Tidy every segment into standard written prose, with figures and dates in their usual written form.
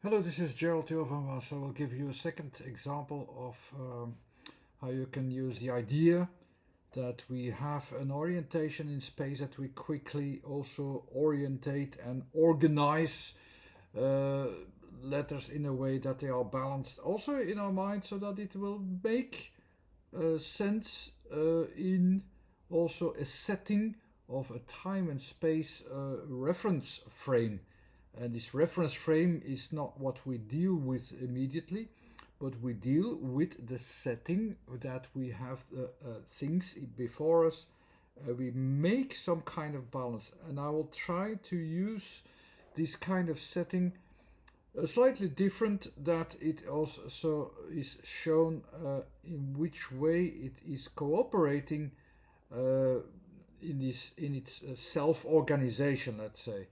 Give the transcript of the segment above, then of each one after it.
Hello, this is Gerald Van. I will give you a second example of how you can use the idea that we have an orientation in space that we quickly also orientate and organize uh, letters in a way that they are balanced also in our mind so that it will make sense in also a setting of a time and space reference frame. And this reference frame is not what we deal with immediately, but we deal with the setting that we have things before us. We make some kind of balance, and I will try to use this kind of setting slightly different that it also is shown in which way it is cooperating in its self-organization, let's say.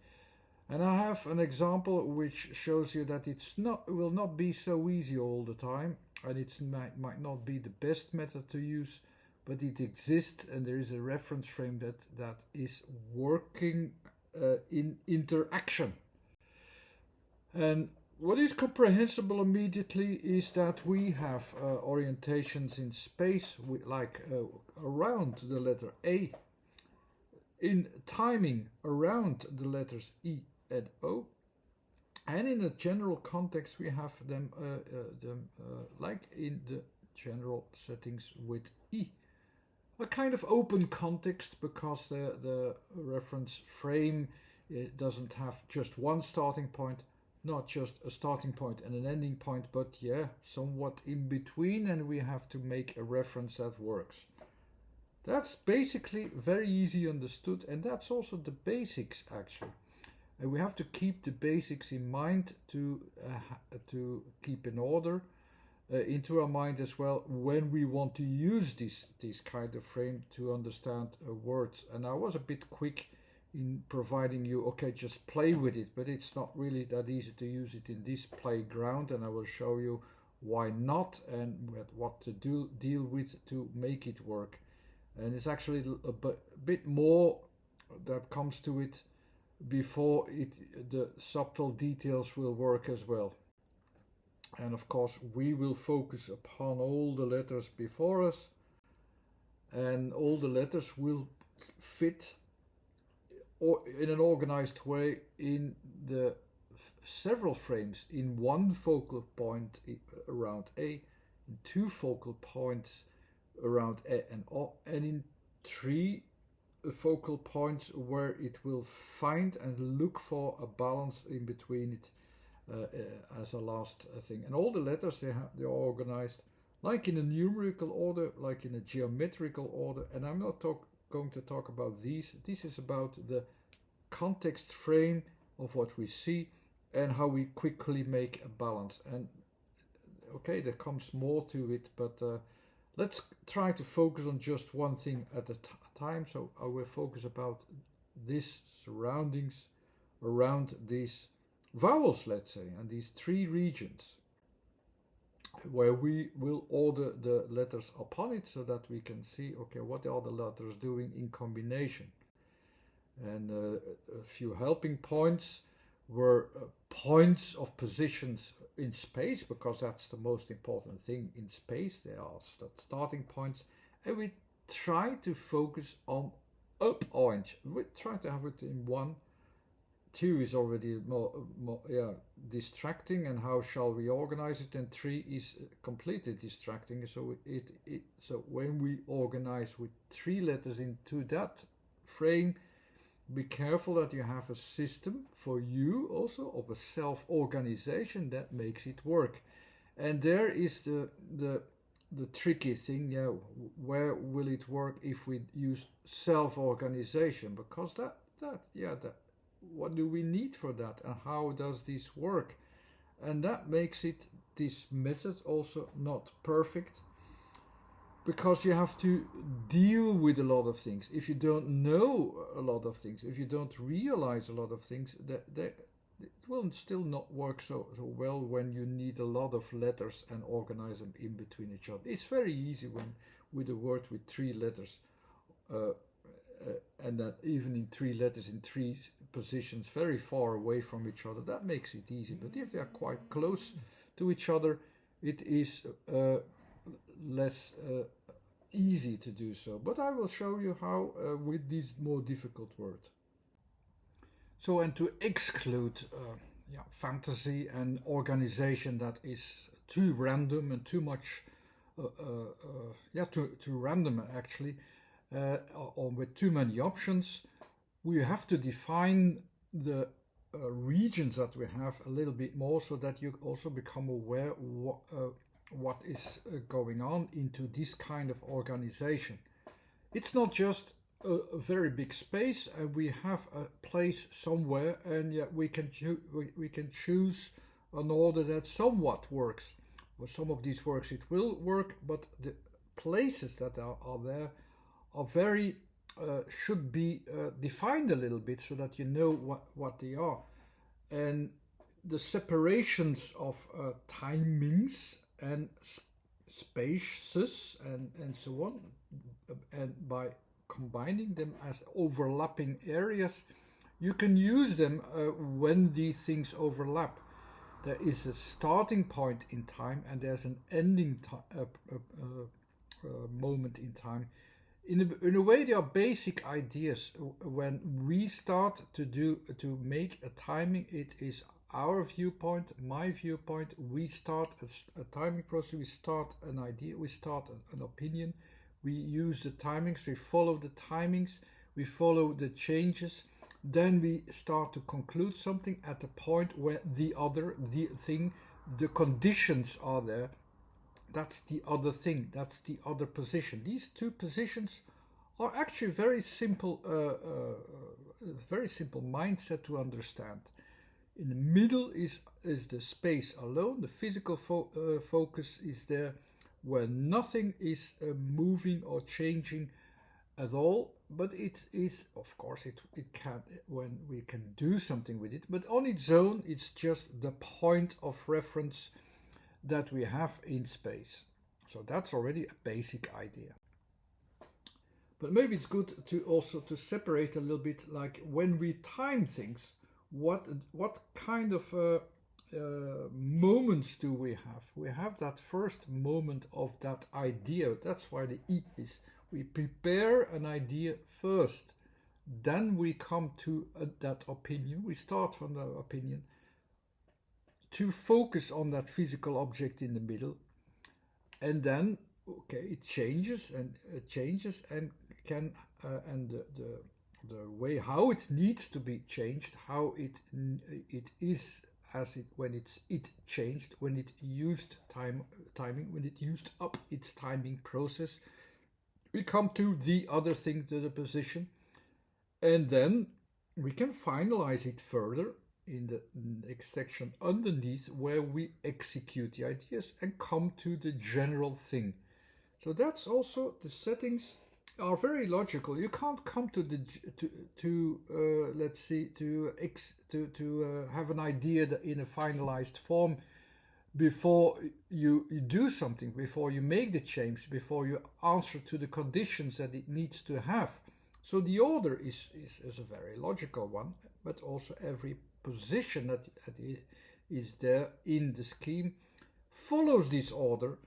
And I have an example which shows you that will not be so easy all the time, and it might not be the best method to use, but it exists, and there is a reference frame that is working in interaction. And what is comprehensible immediately is that we have orientations in space like around the letter A, in timing around the letters E and O, and in a general context we have them like in the general settings with E. A kind of open context because the reference frame doesn't have just one starting point, not just a starting point and an ending point, but somewhat in between, and we have to make a reference that works. That's basically very easy understood, and that's also the basics actually. And we have to keep the basics in mind to keep in order into our mind as well when we want to use this kind of frame to understand words. And I was a bit quick in providing you, okay, just play with it, but it's not really that easy to use it in this playground, and I will show you why not and what to deal with to make it work. And it's actually a bit more that comes to it before the subtle details will work as well. And of course we will focus upon all the letters before us, and all the letters will fit or in an organized way in the several frames, in one focal point around A, in two focal points around A and O, and in three focal points where it will find and look for a balance in between it as a last thing. And all the letters they are organized like in a numerical order, like in a geometrical order, and I'm not going to talk about these. This is about the context frame of what we see and how we quickly make a balance. And okay, there comes more to it, but let's try to focus on just one thing at a time. So I will focus about these surroundings around these vowels, let's say, and these three regions where we will order the letters upon it so that we can see, okay, what are the letters doing in combination. And a few helping points were points of positions in space, because that's the most important thing in space. They are starting points, and we try to focus on up orange. We try to have it in one. Two is already more distracting, and how shall we organize it? And three is completely distracting. So so when we organize with three letters into that frame, be careful that you have a system for you also of a self-organization that makes it work. And there is the tricky thing, where will it work if we use self-organization? Because that what do we need for that, and how does this work? And that makes this method also not perfect, because you have to deal with a lot of things. If you don't know a lot of things, if you don't realize a lot of things, it will still not work so well when you need a lot of letters and organize them in between each other. It's very easy with a word with three letters, and that even in three letters in three positions very far away from each other, that makes it easy. But if they are quite close to each other, it is less easy to do so. But I will show you how with these more difficult words. So, and to exclude fantasy and organization that is too random and too much, too random actually, or with too many options, we have to define the regions that we have a little bit more, so that you also become aware what is going on into this kind of organization. It's not just a very big space, and we have a place somewhere, and yet we can choose an order that somewhat works. With some of these works it will work, but the places that are there are very should be defined a little bit, so that you know what they are. And the separations of timings and spaces and so on, and by combining them as overlapping areas, you can use them when these things overlap. There is a starting point in time and there's an ending moment in time. In a way, they are basic ideas. When we start to make a timing, it is our viewpoint, my viewpoint. We start a timing process. We start an idea. We start an opinion. We use the timings. We follow the timings. We follow the changes. Then we start to conclude something at the point where the thing, the conditions are there. That's the other thing. That's the other position. These two positions are actually very simple mindset to understand. In the middle is the space alone. The physical focus is there, where nothing is moving or changing at all. But it is, of course, it can, when we can do something with it. But on its own, it's just the point of reference that we have in space. So that's already a basic idea. But maybe it's good to also to separate a little bit, like when we time things, what kind of moments do we have? We have that first moment of that idea. That's why the E is. We prepare an idea first. Then we come to that opinion. We start from the opinion to focus on that physical object in the middle. And then, okay, it changes and can and the way how it needs to be changed, how it is as it when it changed, when it used timing, when it used up its timing process. We come to the other thing, to the position, and then we can finalize it further in the next section underneath, where we execute the ideas and come to the general thing. So that's also, the settings are very logical. You can't come to the let's see, to have an idea in a finalized form before you do something, before you make the change, before you answer to the conditions that it needs to have. So the order is a very logical one, but also every position that is there in the scheme follows this order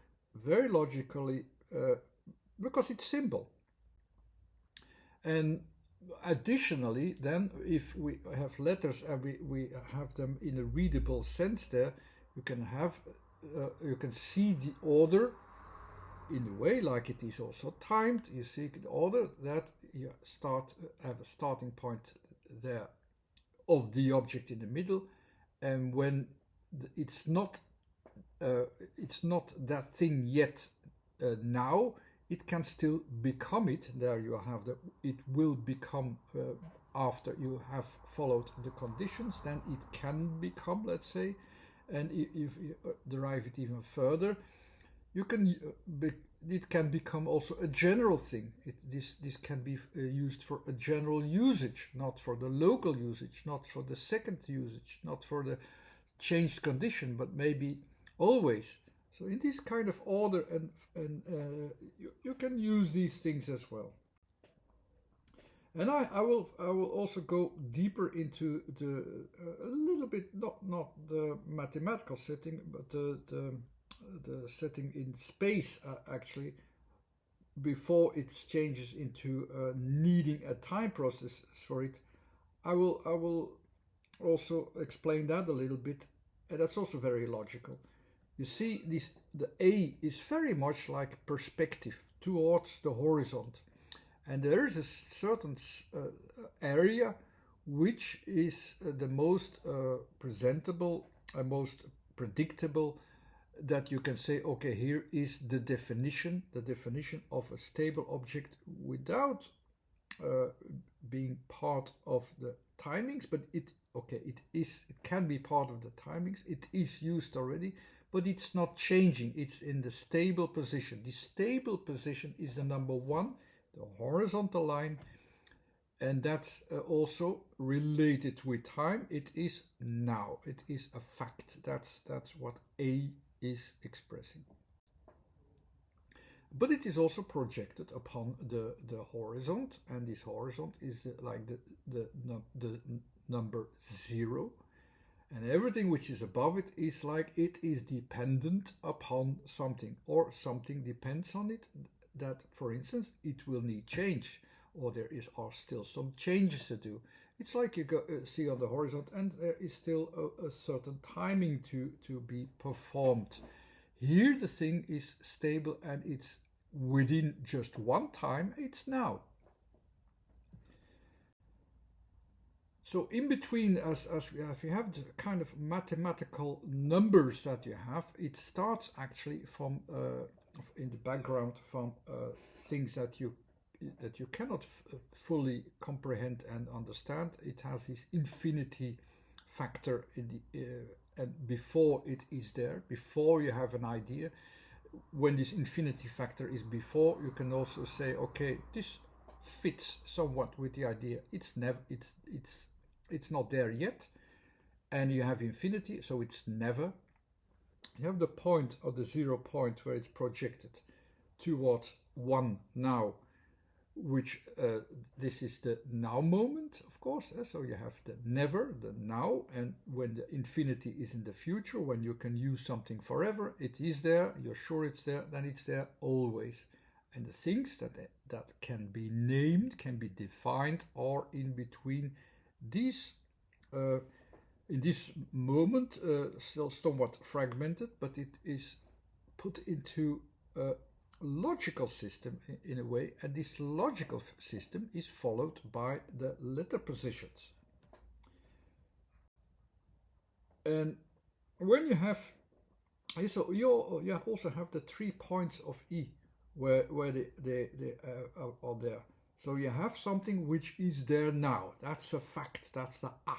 very logically, because it's simple. And additionally, then, if we have letters and we have them in a readable sense there, you can have you can see the order in a way like it is also timed. You see the order that you have a starting point there of the object in the middle, and when it's not that thing yet now, it can still become it. There you have it will become after you have followed the conditions. Then it can become, let's say, and if you derive it even further, you can it can become also a general thing. This can be used for a general usage, not for the local usage, not for the second usage, not for the changed condition, but maybe always. So in this kind of order, and you can use these things as well. And I will also go deeper into the a little bit, not the mathematical setting, but the setting in space, actually, before it changes into needing a time process for it. I will also explain that a little bit, and that's also very logical. You see, the A is very much like perspective towards the horizon, and there is a certain area which is the most presentable and most predictable, that you can say, okay, here is the definition of a stable object without uh, being part of the timings, but it can be part of the timings. It is used already, but it's not changing. It's in the stable position. The stable position is the number one, the horizontal line, and that's also related with time. It is now. It is a fact. That's what A is expressing. But it is also projected upon the horizon, and this horizon is like the number zero, and everything which is above it is like it is dependent upon something, or something depends on it, that for instance it will need change, or are still some changes to do. It's like you see on the horizon, and there is still a certain timing to be performed. Here the thing is stable, and it's within just one time, it's now. So in between, as we have the kind of mathematical numbers that you have, it starts actually from in the background from things that you cannot fully comprehend and understand. It has this infinity factor in the and before it is there, before you have an idea. When this infinity factor is before, you can also say, okay, this fits somewhat with the idea. It's not there yet, and you have infinity, so it's never. You have the point or the 0 point where it's projected towards one now, which this is the now moment, of course. So you have the never, the now, and when the infinity is in the future, when you can use something forever, it is there, you're sure it's there, then it's there always. And the things that can be named, can be defined, are in between these, in this moment, still somewhat fragmented, but it is put into logical system in a way, and this logical system is followed by the letter positions. And when you have, so you also have the 3 points of E where they are there. So you have something which is there now. That's a fact. That's the A.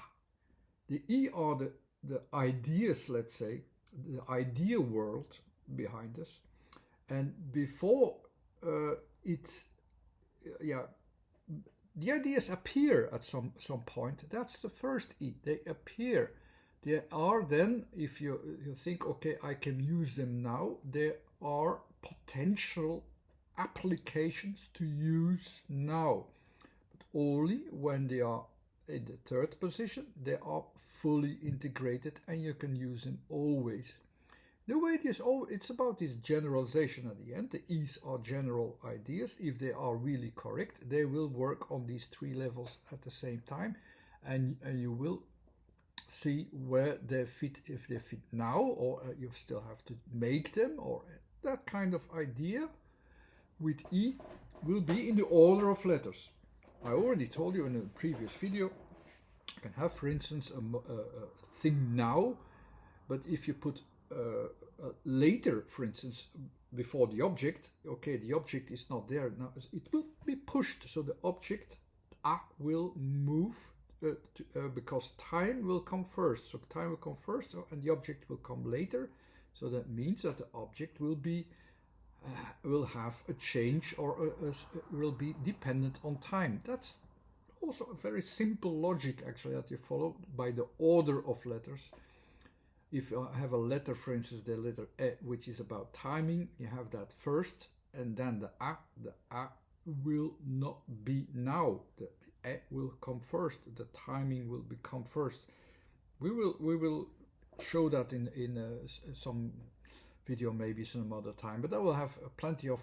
The E are the ideas, let's say, the idea world behind us. And before it, yeah, the ideas appear at some point. That's the first E. They appear. They are then, if you think, okay, I can use them now, there are potential applications to use now. But only when they are in the third position, they are fully integrated and you can use them always. The way it is, it's about this generalization at the end. The E's are general ideas. If they are really correct, they will work on these 3 levels at the same time, and you will see where they fit, if they fit now, or you still have to make them, or that kind of idea with E will be in the order of letters. I already told you in a previous video, you can have, for instance, a thing now, but if you put later, for instance, before the object, okay, the object is not there now, it will be pushed, so the object A will move because time will come first. So time will come first, and the object will come later. So that means that the object will be will have a change, or will be dependent on time. That's also a very simple logic, actually, that you follow by the order of letters. If you have a letter, for instance, the letter E, which is about timing, you have that first, and then the A will not be now. The will come first. The timing will become first. We will show that in some video maybe some other time. But I will have plenty of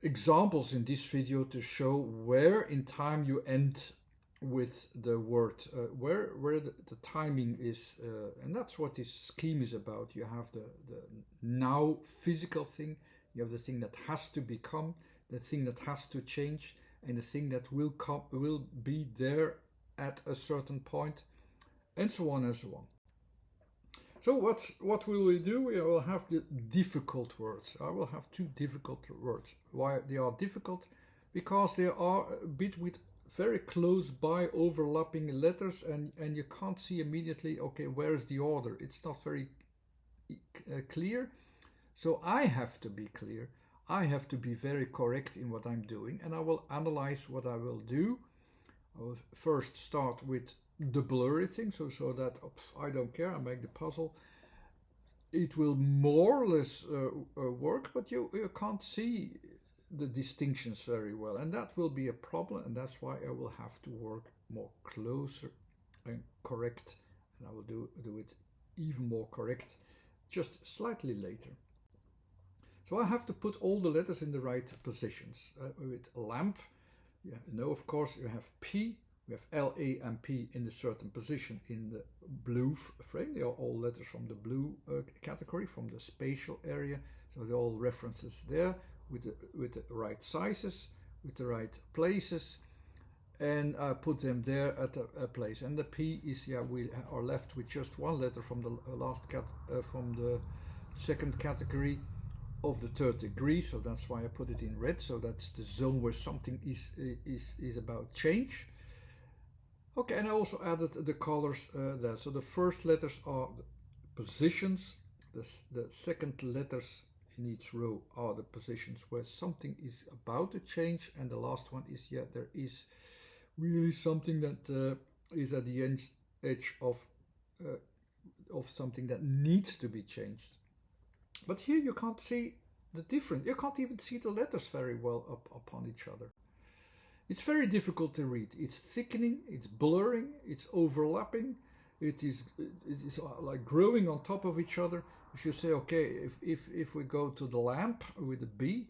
examples in this video to show where in time you end with the word, where the timing is, and that's what this scheme is about. You have the now physical thing, you have the thing that has to become, the thing that has to change, and the thing that will be there at a certain point, and so on and so on. So what will we do? We will have the difficult words. I will have two difficult words. Why they are difficult? Because they are a bit with very close by overlapping letters, and you can't see immediately, okay, where is the order? It's not very clear. So I have to be clear. I have to be very correct in what I'm doing, and I will analyze what I will do. I will first start with the blurry thing, so that I don't care, I make the puzzle. It will more or less work, but you can't see the distinctions very well, and that will be a problem, and that's why I will have to work more closer and correct, and I will do it even more correct just slightly later. So I have to put all the letters in the right positions. With lamp, you know, of course, you have P, we have L, A, and P in a certain position in the blue frame. They are all letters from the blue category, from the spatial area. So they're all references there with the right sizes, with the right places, and I put them there at a place. And the P is, yeah, we are left with just one letter from the from the second category of the third degree. So that's why I put it in red. So that's the zone where something is about change. Okay, and I also added the colors there. So the first letters are the positions. The second letters in each row are the positions where something is about to change. And the last one is, yeah, there is really something that is at the edge of something that needs to be changed. But here you can't see the difference. You can't even see the letters very well upon each other. It's very difficult to read. It's thickening, it's blurring, it's overlapping, it is like growing on top of each other. If you say, okay, if we go to the lamp with a B,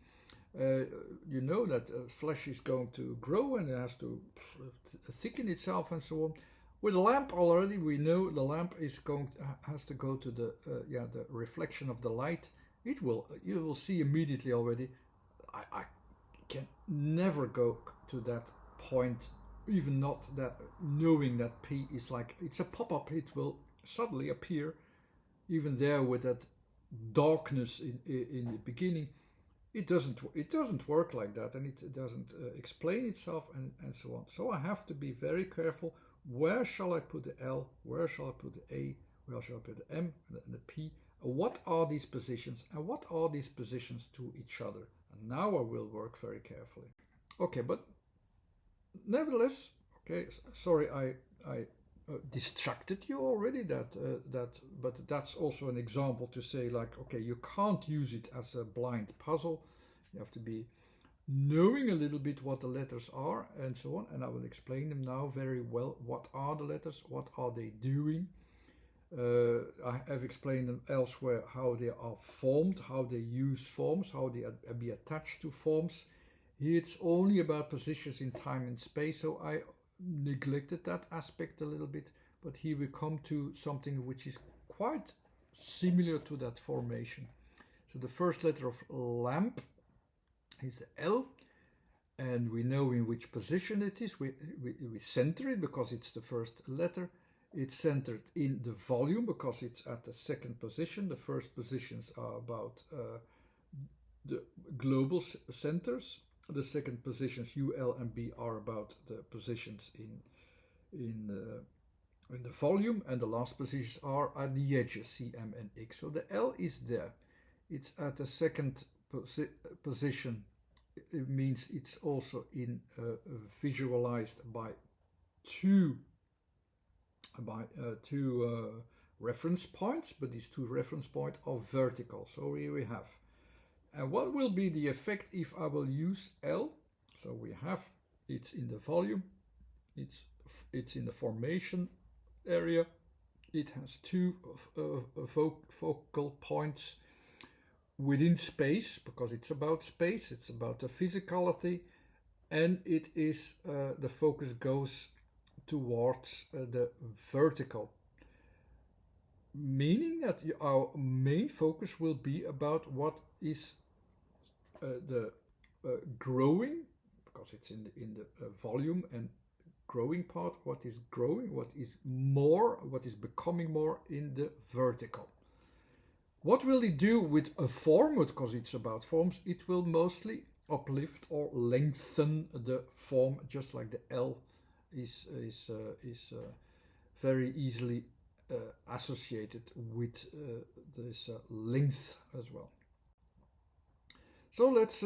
you know that flesh is going to grow and it has to thicken itself and so on. With a lamp already, we know the lamp has to go to the reflection of the light. You will see immediately already. I can never go to that point, even not that knowing that P is like, it's a pop-up. It will suddenly appear, even there with that darkness in the beginning. It doesn't work like that, and it doesn't explain itself and so on. So I have to be very careful. Where shall I put the L? Where shall I put the A? Where shall I put the M and the P? What are these positions, and what are these positions to each other? And now I will work very carefully. Okay, but nevertheless, okay, sorry I distracted you already. But that's also an example to say, like, okay, you can't use it as a blind puzzle. You have to be knowing a little bit what the letters are and so on, and I will explain them now very well. What are the letters? What are they doing? I have explained them elsewhere, how they are formed, how they use forms, how they be attached to forms. Here it's only about positions in time and space, so I neglected that aspect a little bit, but here we come to something which is quite similar to that formation. So the first letter of lamp is L, and we know in which position it is. We center it because it's the first letter. It's centered in the volume because it's at the second position. The first positions are about the global centers. The second positions, U, L, and B, are about the positions in the volume, and the last positions are at the edges, C, M, and X. So the L is there. It's at the second position. It means it's also visualized by two reference points, but these two reference points are vertical. So here we have And what will be the effect if I will use L? So we have, it's in the volume, it's in the formation area, it has two focal points within space, because it's about space, it's about the physicality, and it is the focus goes towards the vertical, meaning that our main focus will be about what is the growing, because it's in the volume and growing part, what is growing, what is becoming more in the vertical. What will it do with a form? Because it's about forms, it will mostly uplift or lengthen the form, just like the L is very easily associated with this length as well. So let's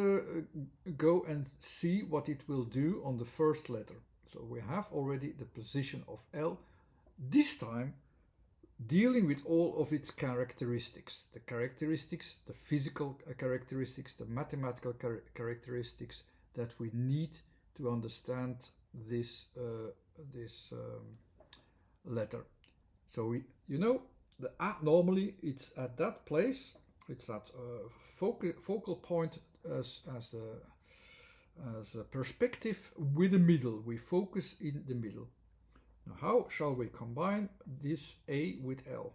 go and see what it will do on the first letter. So we have already the position of L, this time dealing with all of its characteristics. The characteristics, the physical characteristics, the mathematical characteristics that we need to understand this letter. So the A, normally it's at that place, it's that focal point as a perspective with the middle. We focus in the middle. Now, how shall we combine this A with L?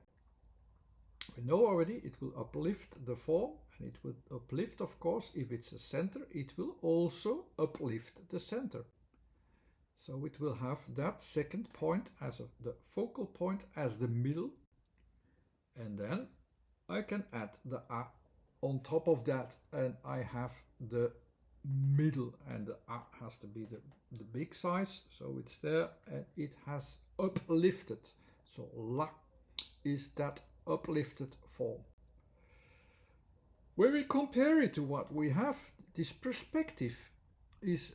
We know already it will uplift the form, and it will uplift, of course, if it's a center, it will also uplift the center. So it will have that second point as the focal point as the middle, and then I can add the A on top of that, and I have the middle, and the A has to be the big size, so it's there, and it has uplifted. So La is that uplifted form. When we compare it to what we have, this perspective is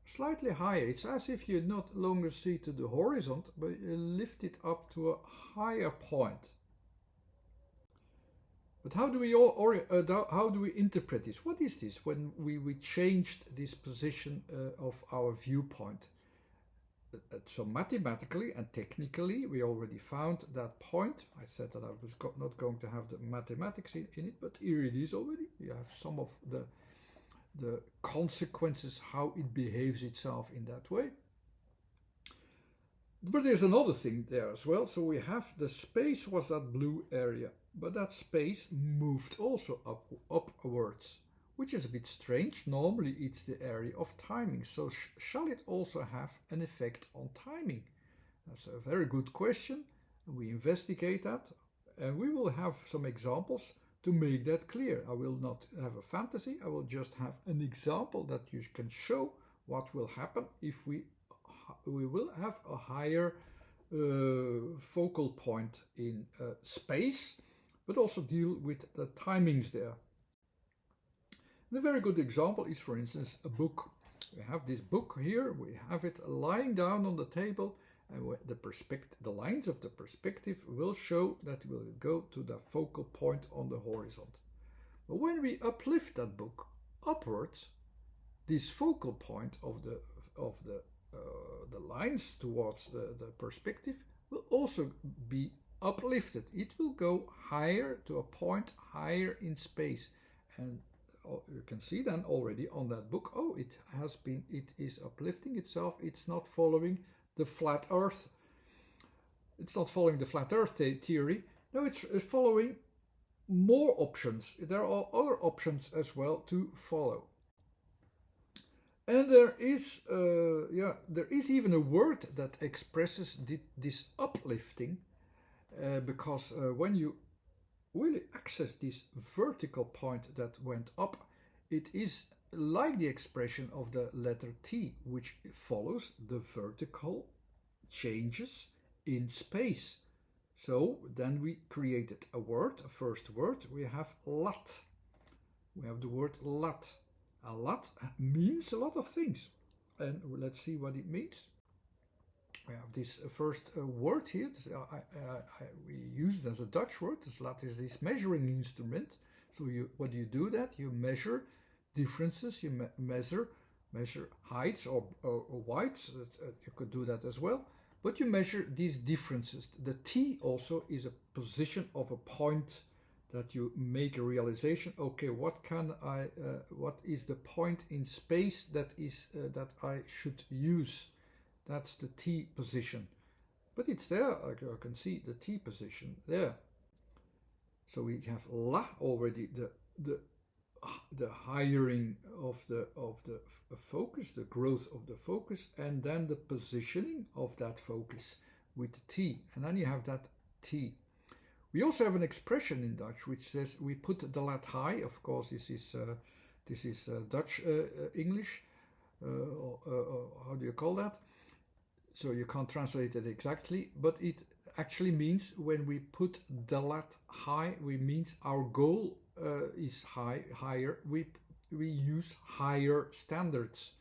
slightly higher. It's as if you not longer see to the horizon, but you lift it up to a higher point. But how do we interpret this? What is this when we changed this position of our viewpoint? So mathematically and technically, we already found that point. I said that I was not going to have the mathematics in it, but here it is already. You have some of the consequences, how it behaves itself in that way. But there's another thing there as well. So we have the space was that blue area, but that space moved also upwards, which is a bit strange. Normally it's the area of timing. So shall it also have an effect on timing? That's a very good question. We investigate that, and we will have some examples to make that clear. I will not have a fantasy. I will just have an example that you can show what will happen if we will have a higher focal point in space, but also deal with the timings there. And a very good example is, for instance, a book. We have this book here, we have it lying down on the table, and the lines of the perspective will show that it will go to the focal point on the horizon. But when we uplift that book upwards, this focal point of the lines towards the perspective will also be uplifted. It will go higher to a point higher in space, and you can see then already on that book, it is uplifting itself. It's not following the flat earth. It's not following the flat earth theory. No, it's following more options. There are other options as well to follow. And there is even a word that expresses this uplifting, because when you really access this vertical point that went up, it is like the expression of the letter T, which follows the vertical changes in space. So then we created a first word. We have LAT. We have the word LAT. A LAT means a lot of things, and let's see what it means. We have this first word here. We use it as a Dutch word. This LAT is this measuring instrument. So what do you do that? You measure differences, you measure heights or widths, you could do that as well, but you measure these differences. The t also is a position of a point that you make a realization. Okay, what is the point in space that I should use? That's the t position, but it's there. I can see the t position there. So we have la already, the hiring of the focus, the growth of the focus, and then the positioning of that focus with the t, and then you have that t. We also have an expression in Dutch which says we put the lat high. Of course, this is Dutch English. How do you call that? So you can't translate it exactly, but it actually means when we put the lat high, we means our goal is higher. We use higher standards.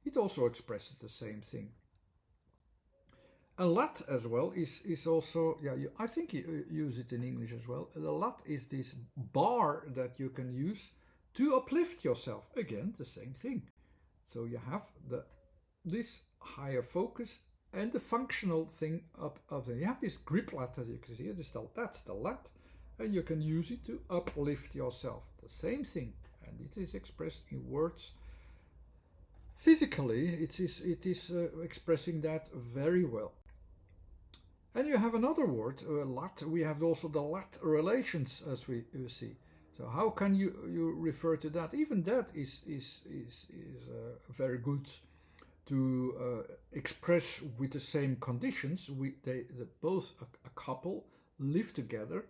It also expresses the same thing. A LAT as well is also, yeah, I think you use it in English as well. The LAT is this bar that you can use to uplift yourself. Again, the same thing. So you have this higher focus and the functional thing up there. You have this grip lat that you can see. That's the lat, and you can use it to uplift yourself. The same thing, and it is expressed in words. Physically, it is expressing that very well. And you have another word, lat. We have also the lat relations, as we see. So how can you refer to that? Even that is very good to express with the same conditions. Both a couple live together.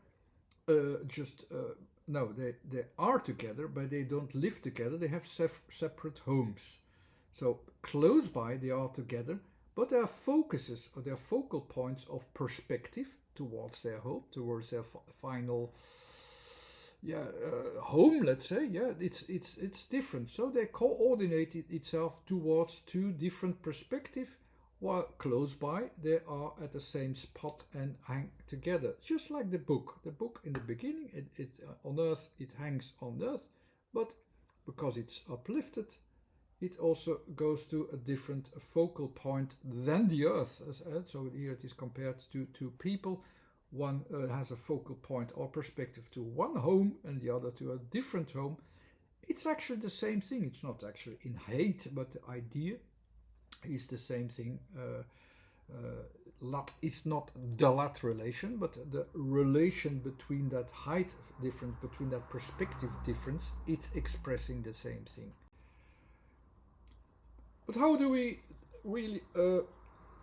No, they are together, but they don't live together. They have separate homes. So close by, they are together, but their focuses or their focal points of perspective towards their home, towards their final home, let's say, it's different. So they coordinate itself towards two different perspectives, while close by they are at the same spot and hang together. Just like the book. The book in the beginning, it on earth, it hangs on earth, but because it's uplifted, it also goes to a different focal point than the earth. So here it is compared to two people. One has a focal point or perspective to one home and the other to a different home. It's actually the same thing. It's not actually in height, but the idea is the same thing. Lat is not the lat relation, but the relation between that height difference, between that perspective difference, it's expressing the same thing. But how do we really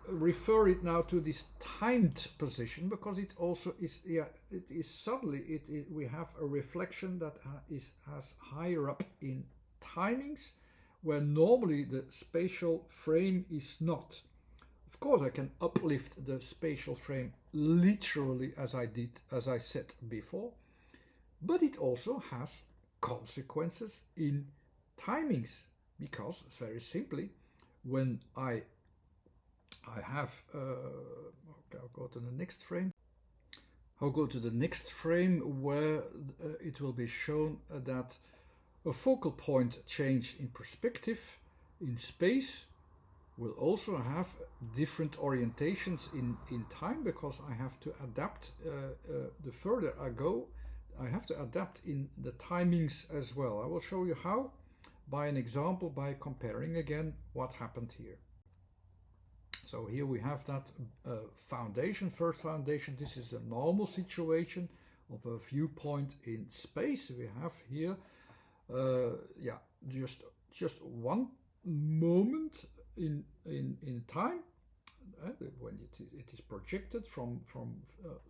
refer it now to this timed position? Because it also is, it is suddenly, we have a reflection that has higher up in timings, where normally the spatial frame is not. Of course, I can uplift the spatial frame literally as I said before, but it also has consequences in timings, because very simply, when I have, okay, I'll go to the next frame. I'll go to the next frame where it will be shown that a focal point change in perspective in space will also have different orientations in time, because I have to adapt. The further I go, I have to adapt in the timings as well. I will show you how by an example, by comparing again what happened here. So here we have that first foundation. This is the normal situation of a viewpoint in space. We have here, just one moment in time when it is projected from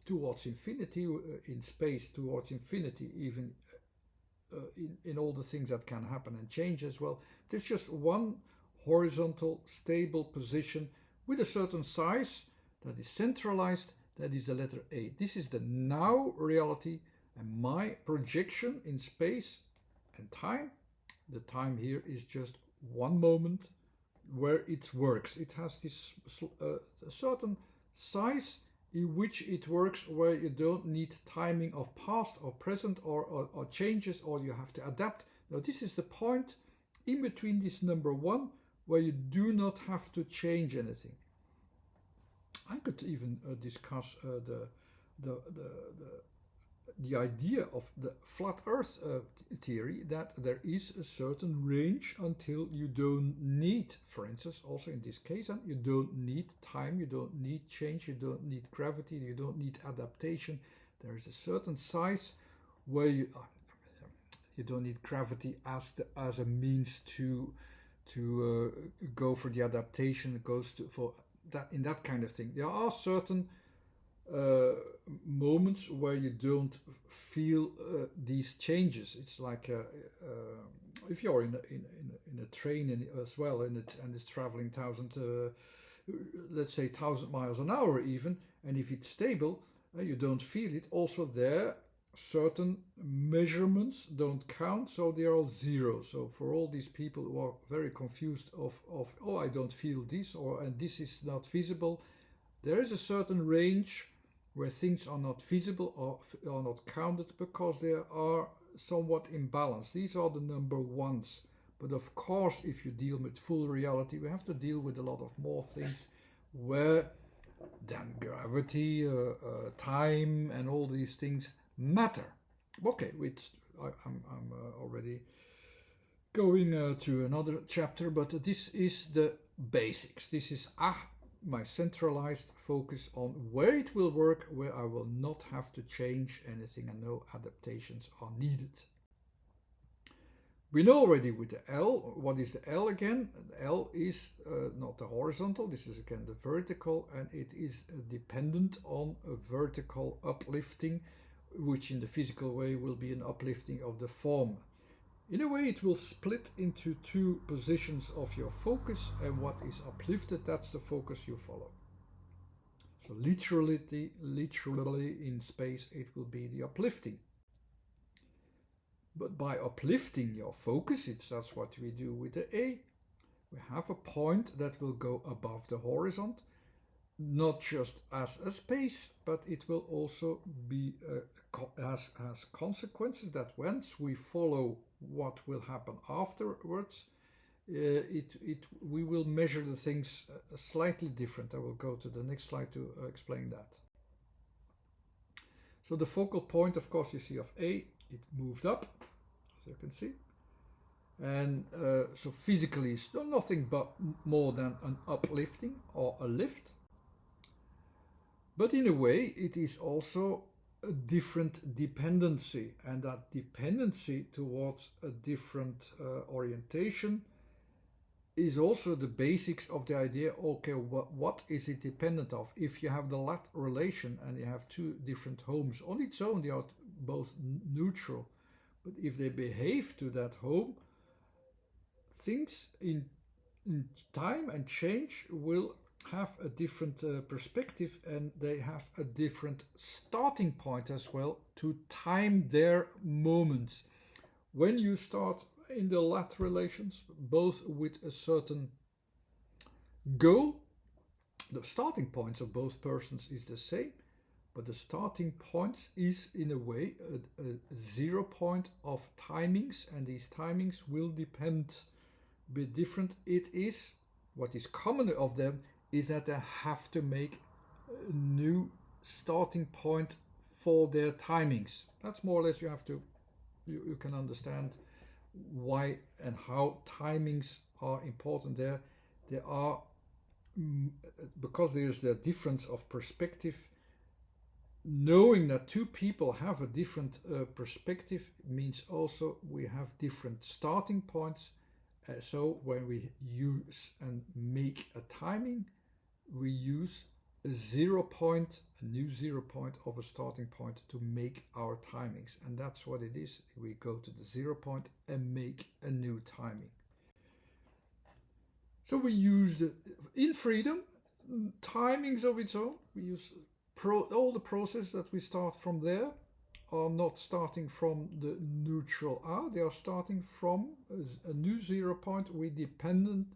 towards infinity in space, towards infinity, even in all the things that can happen and change as well. There's just one horizontal stable position with a certain size that is centralized. That is the letter A. This is the now reality, and my projection in space and time. The time here is just one moment where it works. It has this certain size in which it works where you don't need timing of past or present or changes, or you have to adapt. Now this is the point in between this number one where you do not have to change anything. I could even discuss the idea of the flat earth theory, that there is a certain range until you don't need, for instance, also in this case, you don't need time, you don't need change, you don't need gravity, you don't need adaptation. There is a certain size where you don't need gravity as a means to go for the adaptation. It goes to for that in that kind of thing. There are certain moments where you don't feel these changes. It's like if you're in a train as well, and it's traveling let's say 1,000 miles an hour even, and if it's stable, you don't feel it. Also, there certain measurements don't count, so they are all zero. So for all these people who are very confused of oh, I don't feel this, and this is not visible, there is a certain range where things are not visible or are not counted because they are somewhat imbalanced. These are the number ones. But of course, if you deal with full reality, we have to deal with a lot of more things where then gravity, time, and all these things matter. Okay, I'm already going to another chapter, but this is the basics. This is my centralized focus on where it will work, where I will not have to change anything and no adaptations are needed. We know already with the L. What is the L again? The L is not the horizontal, this is again the vertical, and it is dependent on a vertical uplifting, which in the physical way will be an uplifting of the form. In a way, it will split into two positions of your focus, and what is uplifted, that's the focus you follow. So literally in space, it will be the uplifting. But by uplifting your focus, that's what we do with the A. We have a point that will go above the horizon, not just as a space, but it will also be has consequences that once we follow what will happen afterwards, we will measure the things slightly different. I will go to the next slide to explain that. So the focal point, of course, you see of A, it moved up, as you can see. And so physically it's nothing but more than an uplifting or a lift. But in a way, it is also a different dependency, and that dependency towards a different orientation is also the basics of the idea, okay, what is it dependent of? If you have the LAT relation and you have two different homes, on its own they are both neutral, but if they behave to that home, things in time and change will have a different perspective, and they have a different starting point as well to time their moments. When you start in the LAT relations, both with a certain goal, the starting points of both persons is the same, but the starting point is in a way a 0 point of timings, and these timings will depend a bit different. It is what is common of them is that they have to make a new starting point for their timings. That's more or less you can understand why and how timings are important there. There are, because there's the difference of perspective, knowing that two people have a different perspective means also we have different starting points. So when we use and make a timing, we use a 0 point, a new 0 point of a starting point to make our timings. And that's what it is. We go to the 0 point and make a new timing. So we use, in freedom, timings of its own. We use all the processes that we start from there are not starting from the neutral R. They are starting from a new 0 point. We dependent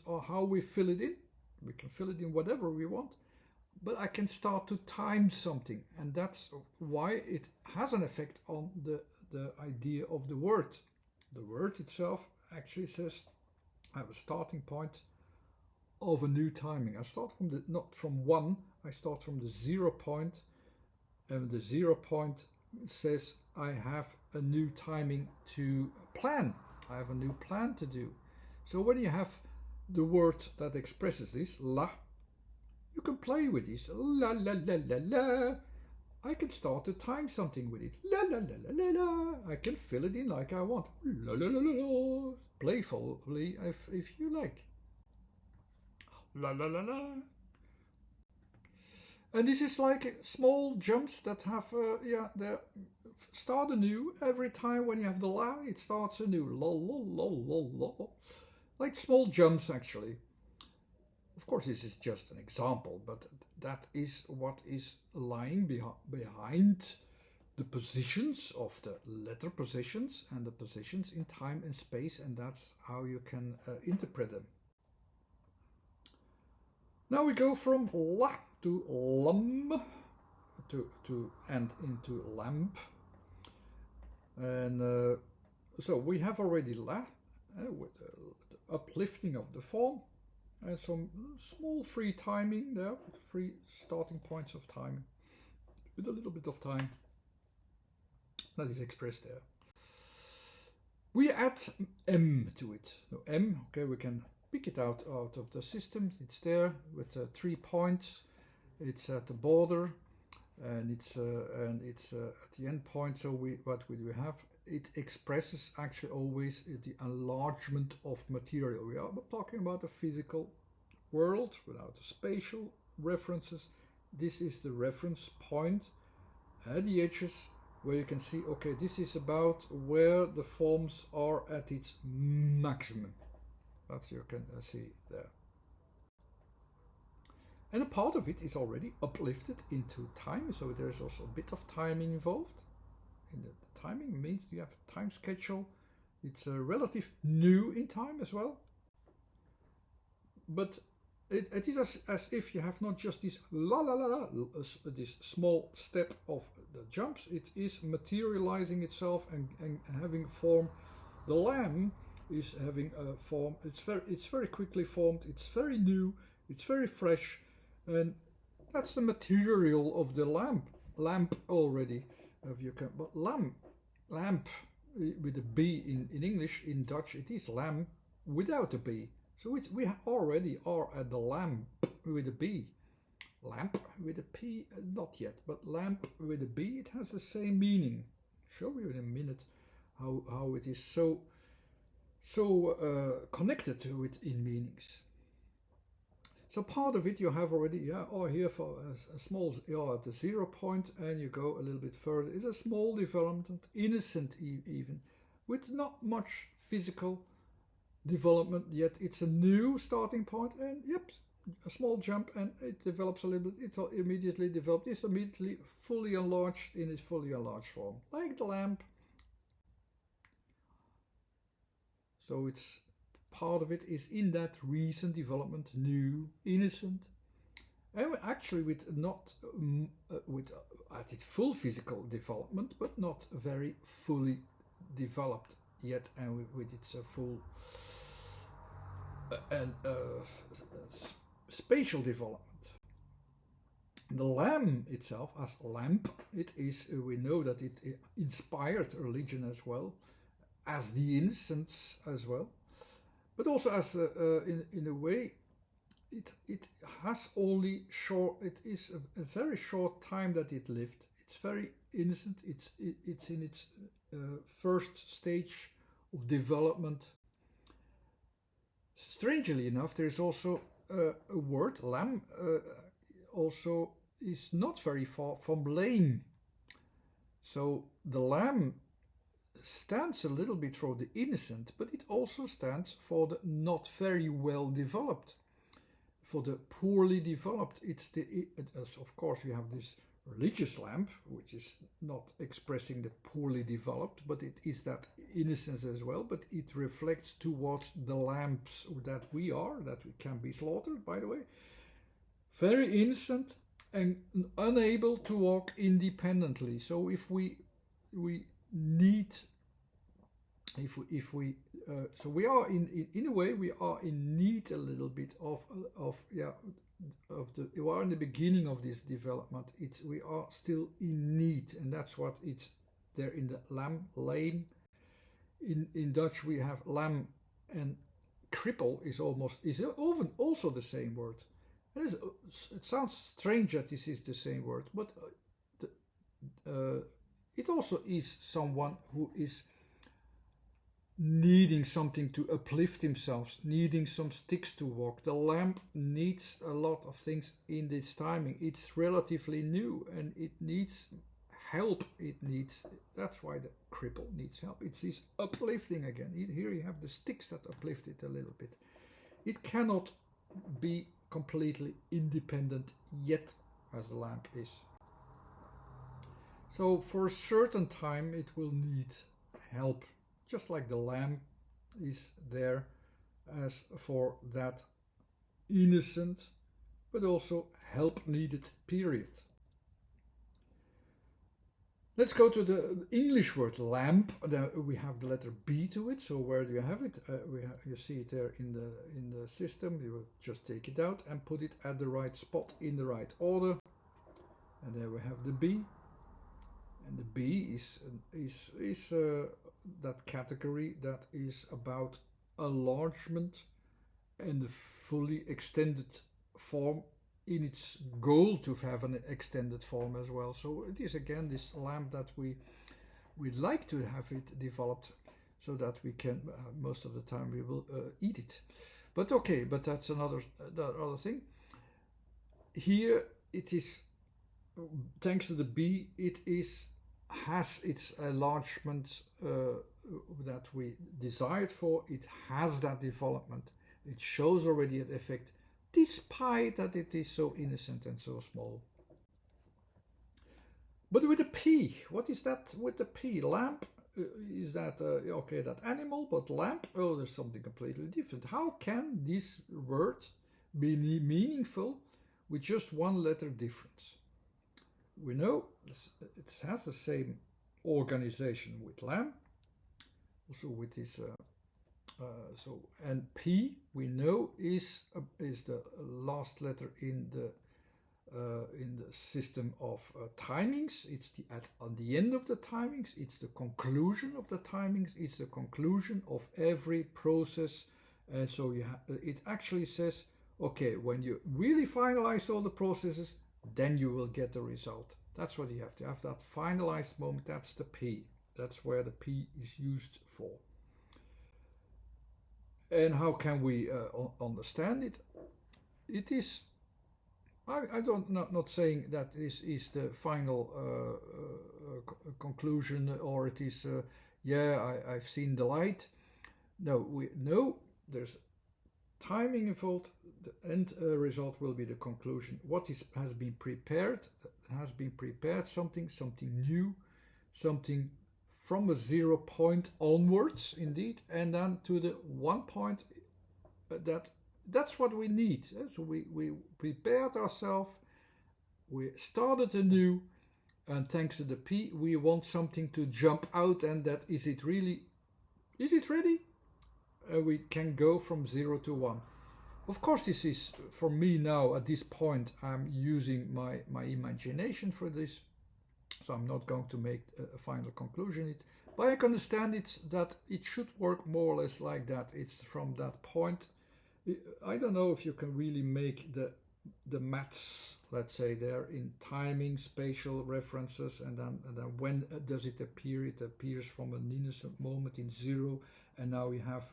on how we fill it in. We can fill it in whatever we want. but I can start to time something, and that's why it has an effect on the idea of the word. The word itself actually says I have a starting point of a new timing. I start from the not from one, I start from the 0 point, and the 0 point says I have a new timing to plan. I have a new plan to do. So when you have the word that expresses this, la, you can play with this. La la la la la. I can start to time something with it. La la la la la la. I can fill it in like I want. La la la la la. Playfully if you like. La la la la. And this is like small jumps that have, they start anew. Every time when you have the la, it starts anew. Lol, lol, lol, lol, lol. Like small jumps, actually. Of course, this is just an example, but that is what is lying behind the positions of the letter positions and the positions in time and space, and that's how you can interpret them. Now we go from la to lam to end into lamp. And so we have already la with the uplifting of the form and some small free timing there, free starting points of timing with a little bit of time that is expressed there. We add m to it. So m, okay, we can pick it out of the system. It's there with 3 points. It's at the border, and it's at the end point. So what we have, it expresses actually always the enlargement of material. We are talking about the physical world without the spatial references. This is the reference point at the edges where you can see, okay, this is about where the forms are at its maximum. That you can see there. And a part of it is already uplifted into time, so there's also a bit of timing involved. And the timing means you have a time schedule. It's relative new in time as well. But it is as if you have not just this la la la la, this small step of the jumps. It is materializing itself and having form. The lamb is having a form. It's very quickly formed. It's very new. It's very fresh, and that's the material of the lamp already. But lamp with a b in English. In Dutch it is lamb without a b. So we already are at the lamp with a b. Lamp with a p, not yet, but lamp with a b. It has the same meaning. I'll show you in a minute how it is so connected to it in meanings. So part of it you have already, or here for a small, at the 0 point, and you go a little bit further. It's a small development, innocent even, with not much physical development yet. It's a new starting point, and yep, a small jump, and it develops a little bit. It's immediately developed. It's immediately fully enlarged in its fully enlarged form, like the lamp. So it's part of it is in that recent development, new, innocent, and actually with not with at its full physical development, but not very fully developed yet, and with its full spatial development. The lamb itself, as lamp, it is. We know that it inspired religion as well, as the innocence as well, but also as in a way, it has only short. It is a very short time that it lived. It's very innocent. It's in its first stage of development. Strangely enough, there is also a word, lamb, also is not very far from lame. So the lamb stands a little bit for the innocent, but it also stands for the not very well developed, for the poorly developed. Of course, we have this religious lamb, which is not expressing the poorly developed, but it is that innocence as well, but it reflects towards the lambs that we are, that we can be slaughtered, by the way. Very innocent, and unable to walk independently. So if we need, if we so we are in a way we are in need a little bit of yeah, of the, we are in the beginning of this development. It's, we are still in need, and that's what it's there in the lame. In Dutch we have lam, and cripple is often also the same word. It sounds strange that this is the same word, but it also is someone who is needing something to uplift themselves, needing some sticks to walk. The lamp needs a lot of things in this timing. It's relatively new and it needs help. It needs, that's why the cripple needs help. It's this uplifting again. Here you have the sticks that uplift it a little bit. It cannot be completely independent yet, as the lamp is. So for a certain time it will need help, just like the lamp is there as for that innocent but also help needed period. Let's go to the English word lamp. We have the letter B to it. So where do you have it? You see it there in the system. You will just take it out and put it at the right spot in the right order. And there we have the B. And the B is that category that is about enlargement and the fully extended form in its goal to have an extended form as well. So it is again this lamp that we'd like to have it developed so that we can, most of the time we will eat it. But okay, but that's another thing. Here it is, thanks to the B, it has its enlargement that we desired for. It has that development. It shows already an effect, despite that it is so innocent and so small. But with the P, what is that with the P? Lamp, is that, okay, that animal, but lamp, oh, there's something completely different. How can this word be meaningful with just one letter difference? We know it has the same organization with lamp, also with this, so, and P we know is the last letter in the system of timings. It's at the end of the timings. It's the conclusion of the timings. It's the conclusion of every process. And so it actually says, okay, when you really finalize all the processes, then you will get the result. That's what you have to have, that finalized moment. That's the P. That's where the P is used for. And how can we understand it? It is, I don't, not saying that this is the final conclusion, or it is, I've seen the light. No, we know there's timing involved. The end result will be the conclusion. What has been prepared, something new, something from a 0 point onwards, indeed, and then to the 1 point. That's what we need. So we prepared ourselves, we started anew, and thanks to the P, we want something to jump out, and that is it ready? We can go from 0 to 1. Of course, this is, for me now, at this point, I'm using my imagination for this, so I'm not going to make a final conclusion. But I can understand that it should work more or less like that. It's from that point. I don't know if you can really make the maths, let's say, there in timing, spatial references, and then when does it appear? It appears from an innocent moment in 0, and now we have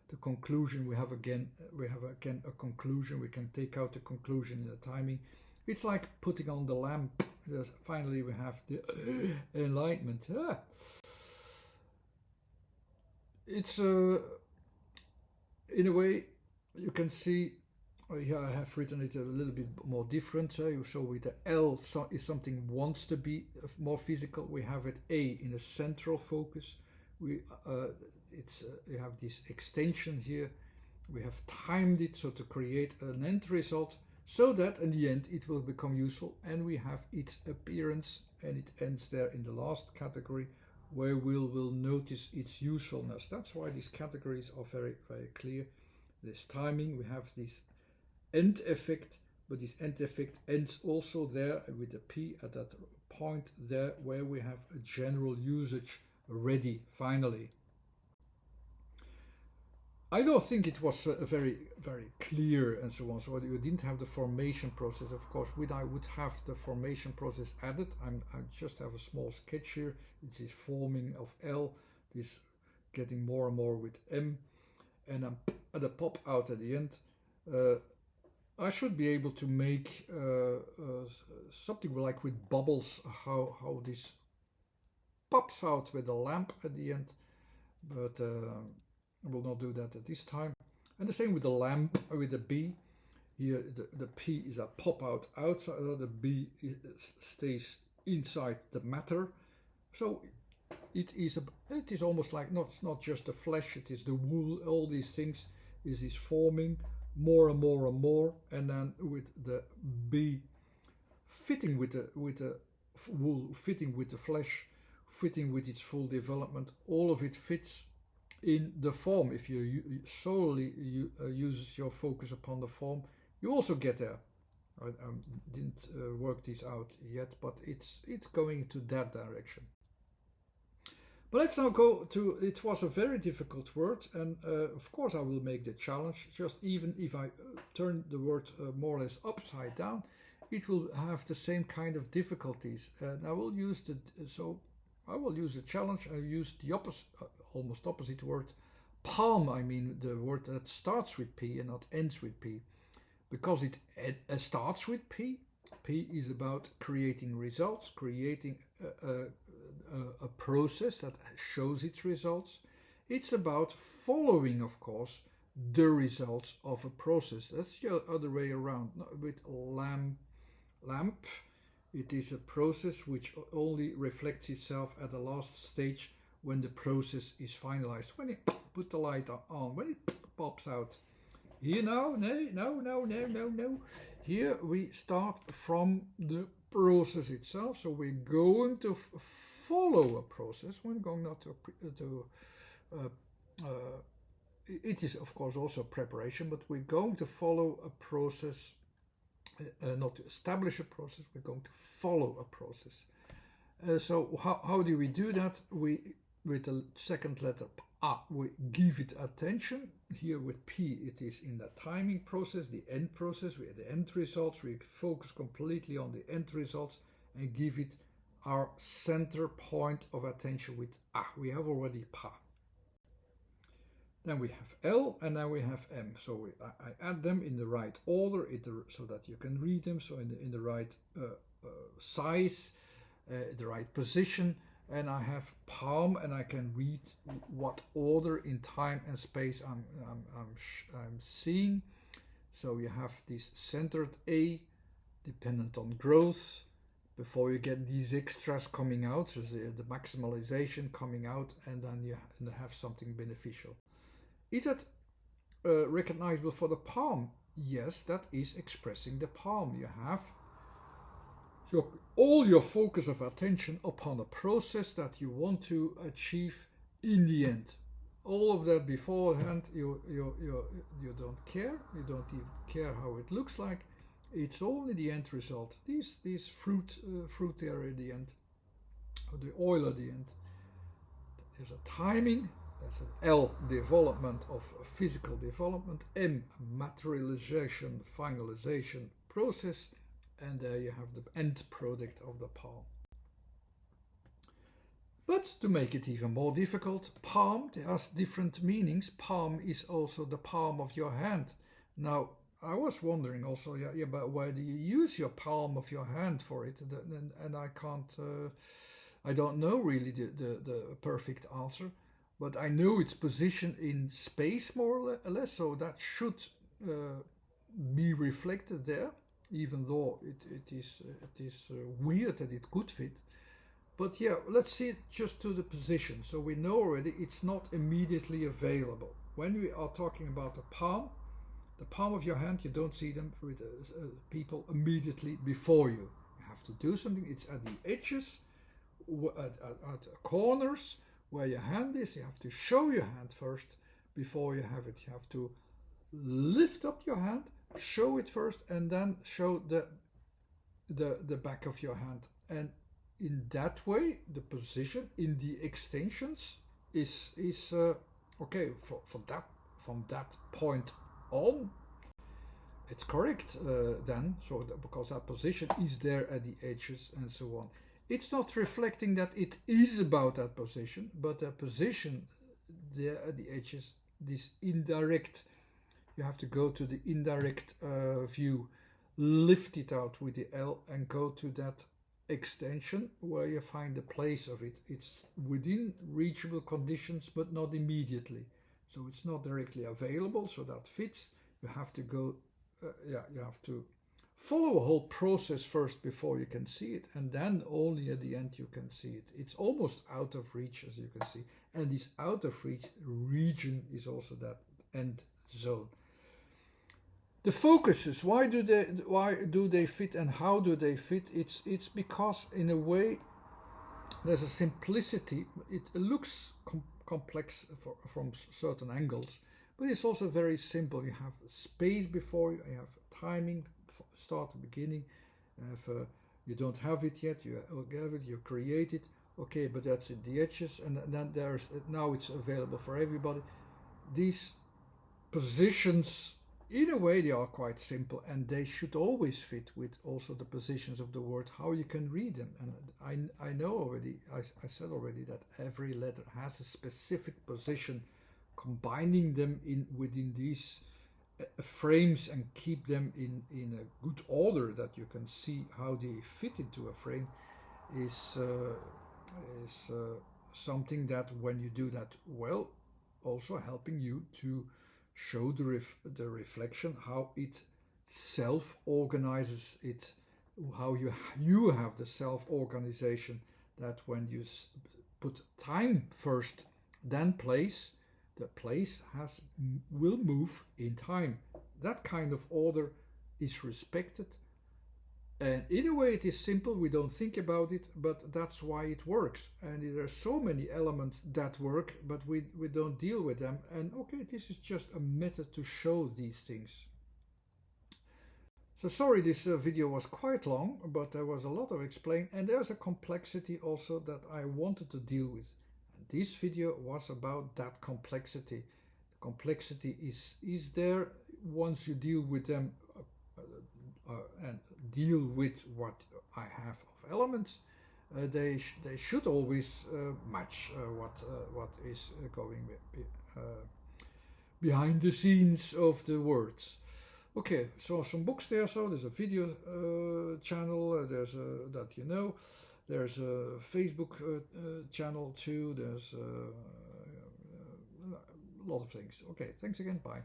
the conclusion. We have again a conclusion. We can take out the conclusion in the timing. It's like putting on the lamp. Finally, we have the enlightenment. It's in a way, you can see, here I have written it a little bit more different. So with the L, is something wants to be more physical. We have it A in a central focus. You have this extension here. We have timed it so to create an end result. so that in the end it will become useful and we have its appearance, and it ends there in the last category where we'll notice its usefulness. That's why these categories are very, very clear. This timing, we have this end effect, but this end effect ends also there with a P at that point there where we have a general usage ready finally. I don't think it was very, very clear and so on. So you didn't have the formation process. Of course, I would have the formation process added. I just have a small sketch here. It is forming of L, this getting more and more with M, and the pop out at the end. I should be able to make something like with bubbles, how this pops out with a lamp at the end, but I will not do that at this time. And the same with the lamp, with the B. Here the P is a pop out outside, the B stays inside the matter. So it is almost like it's not just the flesh, it is the wool, all these things is forming more and more and more, and then with the B fitting with the wool, fitting with the flesh, fitting with its full development, all of it fits in the form. If you solely uses your focus upon the form, you also get there. I didn't work this out yet, but it's going to that direction. But let's now go to, it was a very difficult word, and of course I will make the challenge. Just even if I turn the word more or less upside down, it will have the same kind of difficulties. And I will use the challenge. I use the opposite, almost opposite word, palm. I mean the word that starts with P and not ends with P, because it starts with P. P is about creating results, creating a process that shows its results. It's about following, of course, the results of a process. That's the other way around. With lamp, it is a process which only reflects itself at the last stage when the process is finalized. When you put the light on, when it pops out. Here now, no. Here we start from the process itself. So we're going to follow a process. We're going not to it is of course also preparation, but we're going to follow a process, not to establish a process. We're going to follow a process. So how do we do that? With the second letter A, we give it attention. Here with P, it is in the timing process, the end process, we have the end results. We focus completely on the end results and give it our center point of attention with A. We have already Pa. Then we have L, and then we have M. So I add them in the right order so that you can read them. So in the right size, the right position. And I have palm, and I can read what order in time and space I'm seeing. So you have this centered A, dependent on growth, before you get these extras coming out, so the maximalization coming out, and then you have something beneficial. Is that recognizable for the palm? Yes, that is expressing the palm. You have all your focus of attention upon a process that you want to achieve in the end. All of that beforehand, you don't care. You don't even care how it looks like. It's only the end result. These fruit there at the end, or the oil at the end. There's a timing. That's an L, development of physical development. M, materialization, finalization process. And there you have the end product of the palm. But to make it even more difficult, palm, there are different meanings. Palm is also the palm of your hand. Now, I was wondering also, but why do you use your palm of your hand for it? And I can't, I don't know really the perfect answer, but I know its position in space more or less, so that should be reflected there. Even though it is weird that it could fit. But yeah, let's see it just to the position. So we know already it's not immediately available. When we are talking about the palm, the palm of your hand, you don't see them with people immediately before you. You have to do something. It's at the edges, at the corners where your hand is. You have to show your hand first before you have it. You have to lift up your hand, show it first, and then show the back of your hand. And in that way, the position in the extensions is okay from that point on. It's correct then, so because that position is there at the edges and so on. It's not reflecting that it is about that position, but the position there at the edges, this indirect, you have to go to the indirect view, lift it out with the L and go to that extension where you find the place of it. It's within reachable conditions, but not immediately. So it's not directly available, so that fits. You have to go, you have to follow a whole process first before you can see it, and then only at the end you can see it. It's almost out of reach, as you can see. And this out of reach region is also that end zone. The focuses, why do they fit and how do they fit? It's because in a way there's a simplicity. It looks complex from certain angles, but it's also very simple. You have space before you have timing, start and beginning. If you don't have it yet, you have it, you create it. Okay, but that's at the edges, and then now it's available for everybody. These positions, in a way, they are quite simple, and they should always fit with also the positions of the word, how you can read them. And I know already, I said already that every letter has a specific position, combining them within these frames and keep them in a good order that you can see how they fit into a frame is something that when you do that well, also helping you to show the reflection, how it self-organizes it, how you have the self-organization, that when you put time first, then place, the place will move in time. That kind of order is respected. And in a way it is simple, we don't think about it, but that's why it works. And there are so many elements that work, but we don't deal with them. And okay, this is just a method to show these things. So sorry, this video was quite long, but there was a lot of explain, and there's a complexity also that I wanted to deal with. And this video was about that complexity. The complexity is there once you deal with them and deal with what I have of elements. They should always match what is going behind the scenes of the words. Okay, so some books there. So there's a video channel. There's that you know. There's a Facebook channel too. There's a lot of things. Okay, thanks again. Bye.